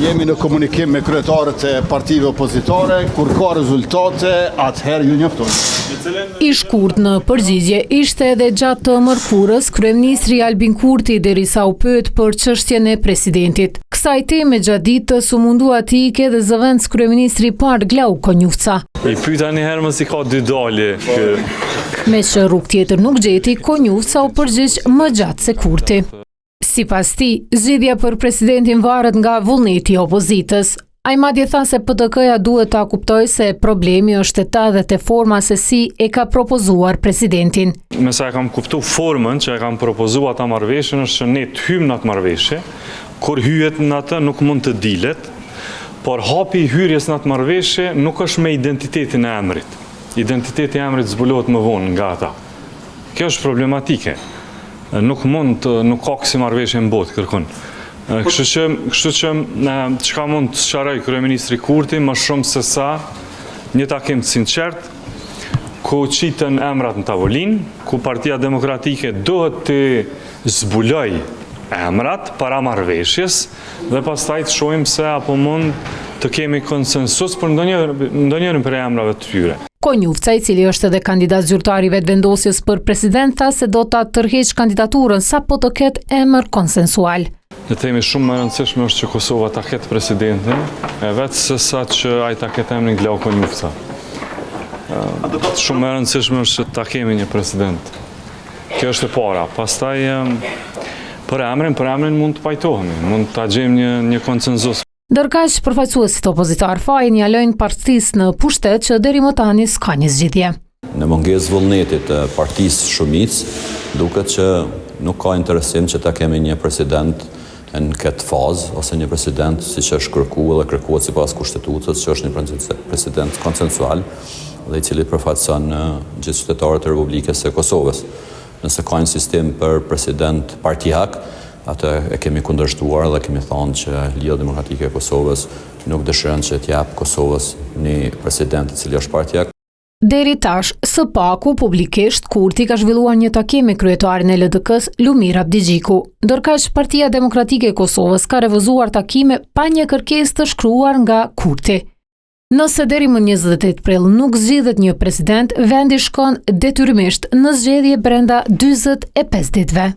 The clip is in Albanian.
Jemi në komunikim me kryetarët e partive opozitare, kur ka rezultate, atëherë ju njoftoni. I shkurt në përgjigje ishte edhe gjatë të mërkurës kryeministri Albin Kurti derisa u pyet për çështjen e presidentit. Kësaj teme gjatë ditës u mundua të ikë edhe zëvendës kryeministri i parë Glau Konjufca. I pyeta një herë mos i ka dy dalje. Me që rrugë tjetër nuk gjeti, Konjufca u përgjigj më gjatë se Kurti. Sipas tij, zgjidhja për presidentin varet nga vullneti i opozitës. Ai madje tha se PDK-ja duhet ta kuptojë se problemi është eta dhe te forma se si e ka propozuar presidentin. Me sa e kam kuptu formën që e kam propozuar ata marrëveshjen është që ne të hyjmë në atë marrëveshje, kur hyhet në atë nuk mund të dilet, por hapi i hyrjes në atë marrëveshje nuk është me identitetin e emrit. Identiteti i emrit zbulohet më vonë nga ata. Kjo është problematike. Nuk ka kësi marrëveshje në botë kërkon. Kështu që çka mund të sqaroj kryeministri Kurti më shumë se sa një takim të sinqert, ku qiten emrat në tavolinë, ku Partia Demokratike duhet të zbuloj emrat para marrëveshjes dhe pastaj të shohim se apo mund të kemi konsensus për ndonjërin prej emrave të tyre. Konjufca, i cili është edhe kandidat zyrtar i vetëvendosjes për president, tha se do ta tërheqë kandidaturën sapo të ketë emër konsensual. Në temi shumë më rëndësishme është që Kosova ta ketë presidentin, e vetë se sa që ai ta ketë emrin Glau Konjufca. Shumë më rëndësishme është që ta kemi një president. Kjo është e para. Pastaj për emrin mund të pajtohemi, mund ta gjejmë një konsenzus. Ndërkaq, përfaqësuesit opozitar fajin jalojnë partisë në pushtet që deri më tani s'ka një zgjidhje. Në mungesë vullnetit të partisë shumicë, duket që nuk ka interesim që ta kemi një president në këtë fazë, ose një president siç është kërkuar dhe kërkohet sipas kushtetutës, që është një president konsensual dhe i cili përfaqëson gjithë qytetarët e Republikës së Kosovës. Nëse ka një sistem për president partijak, atë e kemi kundërshtuar dhe kemi thënë që Liga Demokratike e Kosovës nuk dëshiron që të jap Kosovës një president i cili është partijak. Deri tash, së paku publikisht Kurti ka zhvilluar një takim me kryetarin e LDK-s Lumir Abdigjiku. Ndërkaq Partia Demokratike e Kosovës ka refuzuar takime pa një kërkesë të shkruar nga Kurti. Nëse deri më 28 prill nuk zgjidhet një president, vendi shkon detyrimisht në zgjedhje brenda 45 ditëve.